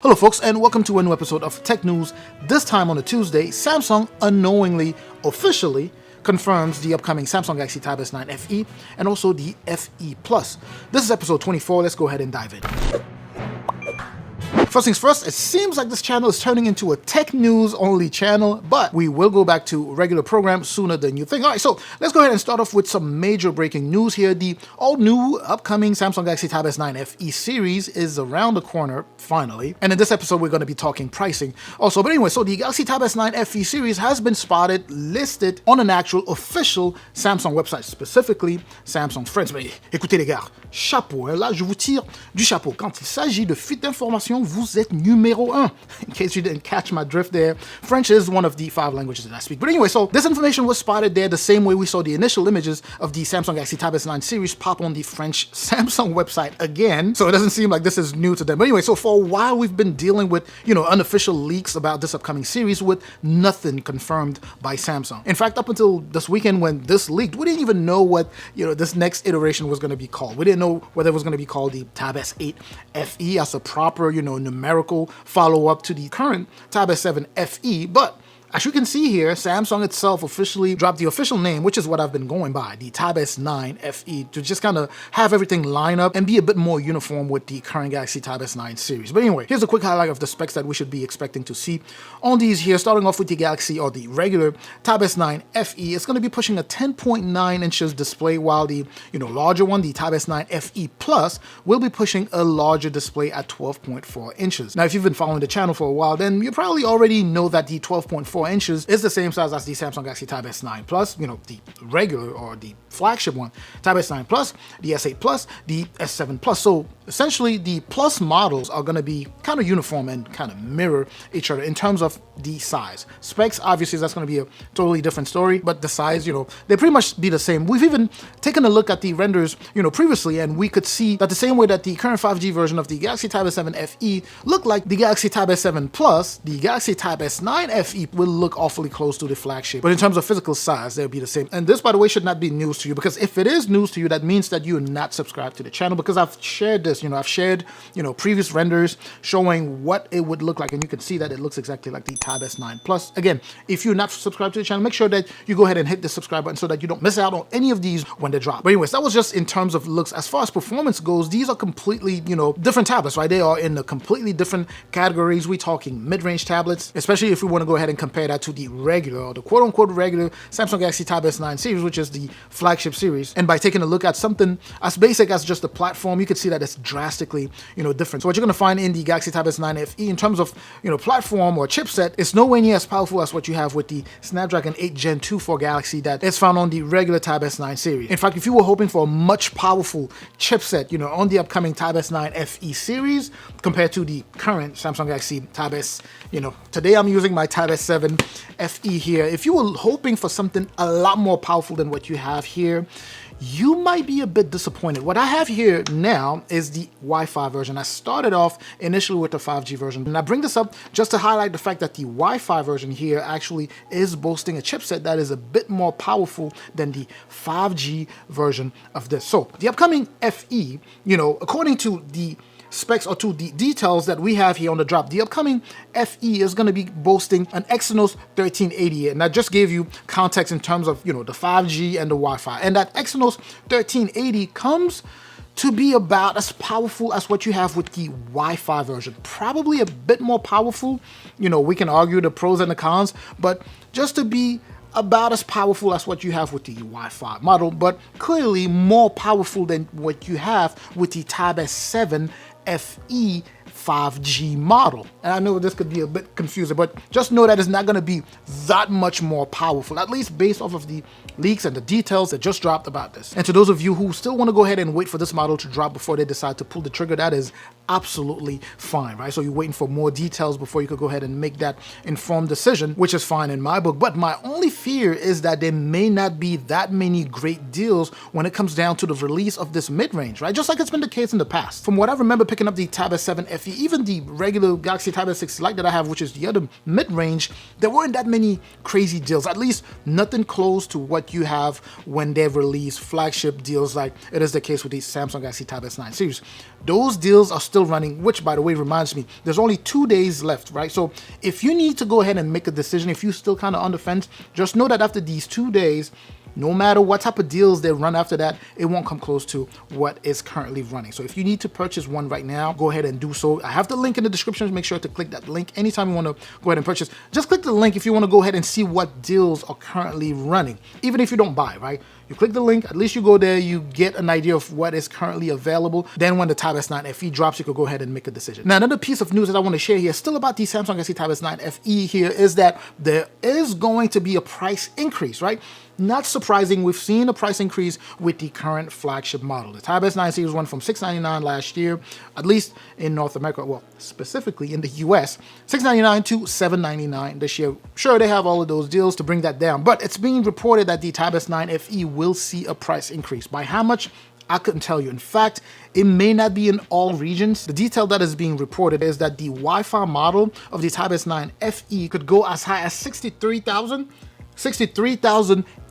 Hello folks, and welcome to a new episode of Tech News. This time on a Tuesday, Samsung unknowingly, officially confirms the upcoming Samsung Galaxy Tab S9 FE and also the FE Plus. This is episode 24, let's go ahead and dive in. First things first, it seems like this channel is turning into a tech news only channel, but we will go back to regular programs sooner than you think. All right, so let's go ahead and start off with some major breaking news here. The all new upcoming Samsung Galaxy Tab S9 FE series is around the corner, finally. And in this episode, we're going to be talking pricing also. But anyway, so the Galaxy Tab S9 FE series has been spotted, listed on an actual official Samsung website, specifically Samsung Friends. Mais écoutez les gars, chapeau, hein, là je vous tire du chapeau. Quand il s'agit de fuite d'informations, vous êtes numéro un. In case you didn't catch my drift there, French is one of the 5 languages that I speak. But anyway, so this information was spotted there the same way we saw the initial images of the Samsung Galaxy Tab S9 series pop on the French Samsung website again. So it doesn't seem like this is new to them. But anyway, so for a while we've been dealing with, unofficial leaks about this upcoming series with nothing confirmed by Samsung. In fact, up until this weekend when this leaked, we didn't even know what, this next iteration was going to be called. We didn't know whether it was going to be called the Tab S8 FE as a proper, numerical follow-up to the current Tab S7 FE, but as you can see here, Samsung itself officially dropped the official name, which is what I've been going by, the Tab S9 FE, to just kind of have everything line up and be a bit more uniform with the current Galaxy Tab S9 series. But anyway, here's a quick highlight of the specs that we should be expecting to see on these here, starting off with the Galaxy or the regular Tab S9 FE. It's going to be pushing a 10.9 inches display, while the larger one, the Tab S9 FE Plus, will be pushing a larger display at 12.4 inches. Now, if you've been following the channel for a while, then you probably already know that the 12.4 inches is the same size as the Samsung Galaxy Tab S9 Plus, the regular or the flagship one, Tab S9 Plus, the S8 Plus, the S7 Plus. So essentially the Plus models are going to be kind of uniform and kind of mirror each other in terms of the size. Specs, obviously, that's going to be a totally different story, but the size, they pretty much be the same. We've even taken a look at the renders, previously, and we could see that the same way that the current 5G version of the Galaxy Tab S7 FE looked like the Galaxy Tab S7 Plus, the Galaxy Tab S9 FE will look awfully close to the flagship. But in terms of physical size, they'll be the same. And this, by the way, should not be news to you, because if it is news to you, that means that you're not subscribed to the channel, because I've shared this, I've shared, previous renders showing what it would look like, and you can see that it looks exactly like the Tab S9 Plus. Again, if you're not subscribed to the channel, make sure that you go ahead and hit the subscribe button so that you don't miss out on any of these when they drop. But anyways, that was just in terms of looks. As far as performance goes, these are completely, different tablets, right? They are in the completely different categories. We're talking mid-range tablets, especially if we want to go ahead and compare that to the regular or the quote-unquote regular Samsung Galaxy Tab S9 series, which is the flagship series. And by taking a look at something as basic as just the platform, you can see that it's drastically, different. So what you're going to find in the Galaxy Tab S9 FE in terms of, platform or chipset, it's nowhere near as powerful as what you have with the Snapdragon 8 Gen 2 for Galaxy that is found on the regular Tab S9 series. In fact, if you were hoping for a much powerful chipset, on the upcoming Tab S9 FE series compared to the current Samsung Galaxy Tab S, today I'm using my Tab S7 FE here. If you were hoping for something a lot more powerful than what you have here, you might be a bit disappointed. What I have here now is the Wi-Fi version. I started off initially with the 5G version, and I bring this up just to highlight the fact that the Wi-Fi version here actually is boasting a chipset that is a bit more powerful than the 5G version of this. So the upcoming FE, according to the specs or to the details that we have here on the drop, the upcoming FE is going to be boasting an Exynos 1380, and I just gave you context in terms of the 5G and the Wi-Fi, and that Exynos 1380 comes to be about as powerful as what you have with the Wi-Fi version, probably a bit more powerful. We can argue the pros and the cons, but just to be about as powerful as what you have with the Wi-Fi model, but clearly more powerful than what you have with the Tab S7 FE 5G model. And I know this could be a bit confusing, but just know that it's not going to be that much more powerful, at least based off of the leaks and the details that just dropped about this. And to those of you who still want to go ahead and wait for this model to drop before they decide to pull the trigger, that is absolutely fine, right? So you're waiting for more details before you could go ahead and make that informed decision, which is fine in my book. But my only fear is that there may not be that many great deals when it comes down to the release of this mid-range, right? Just like it's been the case in the past. From what I remember picking up the Tab S7 FE, even the regular Galaxy Tab S6 Lite that I have, which is the other mid-range, there weren't that many crazy deals, at least nothing close to what you have when they release flagship deals like it is the case with the Samsung Galaxy Tab S9 series. Those deals are still running, which by the way reminds me, there's only 2 days left, right? So if you need to go ahead and make a decision, if you're still kind of on the fence, just know that after these 2 days, no matter what type of deals they run after that, it won't come close to what is currently running. So if you need to purchase one right now, go ahead and do so. I have the link in the description. Make sure to click that link anytime you want to go ahead and purchase. Just click the link if you want to go ahead and see what deals are currently running, even if you don't buy, right? You click the link, at least you go there, you get an idea of what is currently available. Then when the Tab S9 FE drops, you could go ahead and make a decision. Now, another piece of news that I want to share here, still about the Samsung Galaxy Tab S9 FE here, is that there is going to be a price increase, right? Not surprising, we've seen a price increase with the current flagship model. The Tab S9 series went from $699 last year, at least in North America, well, specifically in the US, $699 to $799 this year. Sure, they have all of those deals to bring that down, but it's being reported that the Tab S9 FE will see a price increase. By how much? I couldn't tell you. In fact, it may not be in all regions. The detail that is being reported is that the Wi-Fi model of the Tab S9 FE could go as high as 63,000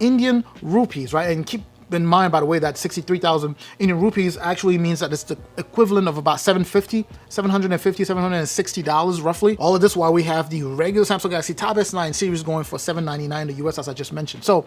Indian rupees, right? And keep in mind, by the way, that 63,000 Indian rupees actually means that it's the equivalent of about $760 roughly. All of this while we have the regular Samsung Galaxy Tab S9 series going for $799 in the US, as I just mentioned. So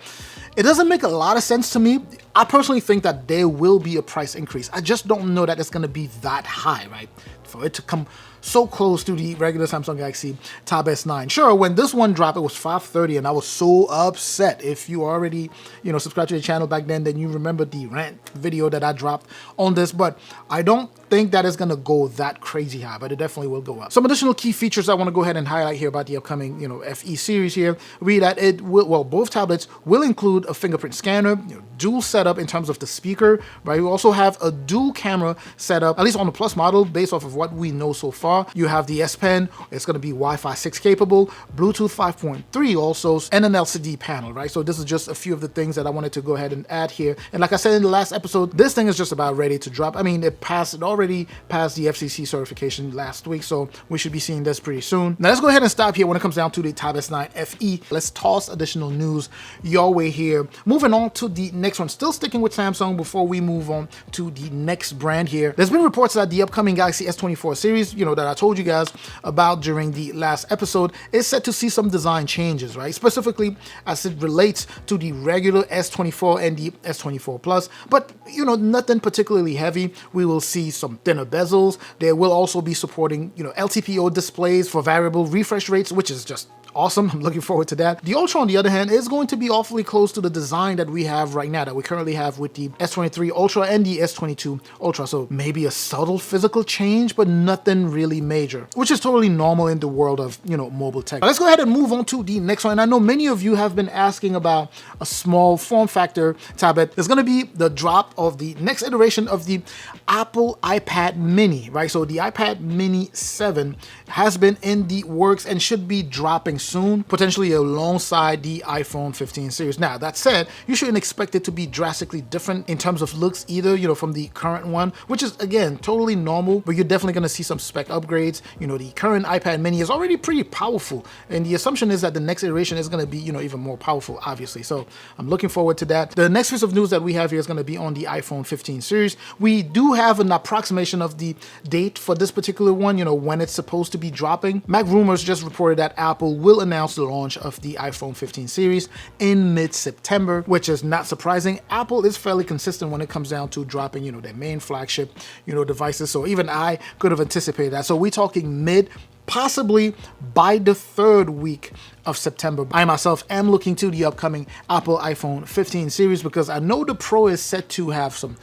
it doesn't make a lot of sense to me. I personally think that there will be a price increase. I just don't know that it's going to be that high, right? For it to come so close to the regular Samsung Galaxy Tab S9. Sure, when this one dropped, it was $530, and I was so upset. If you already, subscribed to the channel back then you remember the rant video that I dropped on this, but I don't think that is going to go that crazy high, but it definitely will go up. Some additional key features I want to go ahead and highlight here about the upcoming, FE series here. Read that it will, well, both tablets will include a fingerprint scanner, dual setup in terms of the speaker, right? We also have a dual camera setup, at least on the Plus model, based off of what we know so far. You have the S Pen, it's going to be Wi-Fi 6 capable, Bluetooth 5.3 also, and an LCD panel, right? So this is just a few of the things that I wanted to go ahead and add here. And like I said in the last episode, this thing is just about ready to drop. I mean, it already passed the FCC certification last week, so we should be seeing this pretty soon. Now let's go ahead and stop here when it comes down to the Tab S9 FE. Let's toss additional news your way here. Moving on to the next one, still sticking with Samsung before we move on to the next brand here. There's been reports that the upcoming Galaxy S24 series, that I told you guys about during the last episode, is set to see some design changes, right? Specifically as it relates to the regular S24 and the S24 Plus, but nothing particularly heavy. We will see some thinner bezels. They will also be supporting, LTPO displays for variable refresh rates, which is just awesome. I'm looking forward to that. The Ultra, on the other hand, is going to be awfully close to the design that we have right now, that we currently have with the S23 Ultra and the S22 Ultra. So maybe a subtle physical change, but nothing really major, which is totally normal in the world of, mobile tech. But let's go ahead and move on to the next one. And I know many of you have been asking about a small form factor tablet. There's going to be the drop of the next iteration of the Apple iPad Mini, right? So the iPad Mini 7 has been in the works and should be dropping soon, potentially alongside the iPhone 15 series. Now, that said, you shouldn't expect it to be drastically different in terms of looks either, from the current one, which is, again, totally normal, but you're definitely going to see some spec upgrades. The current iPad Mini is already pretty powerful, and the assumption is that the next iteration is going to be, even more powerful, obviously. So I'm looking forward to that. The next piece of news that we have here is going to be on the iPhone 15 series. We do have an approximation of the date for this particular one, when it's supposed to be dropping. Mac Rumors just reported that Apple will announce the launch of the iPhone 15 series in mid-September, which is not surprising. Apple is fairly consistent when it comes down to dropping, their main flagship, devices. So even I could have anticipated that. So we're talking possibly by the 3rd week of September. I myself am looking to the upcoming Apple iPhone 15 series because I know the Pro is set to have some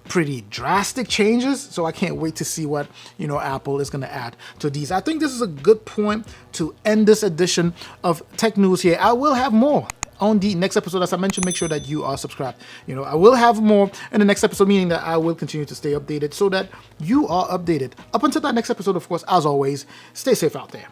pretty drastic changes, so I can't wait to see what Apple is going to add to these. I think this is a good point to end this edition of Tech News here. I will have more on the next episode. As I mentioned, make sure that you are subscribed. I will have more in the next episode, meaning that I will continue to stay updated so that you are updated. Up until that next episode, of course, as always, stay safe out there.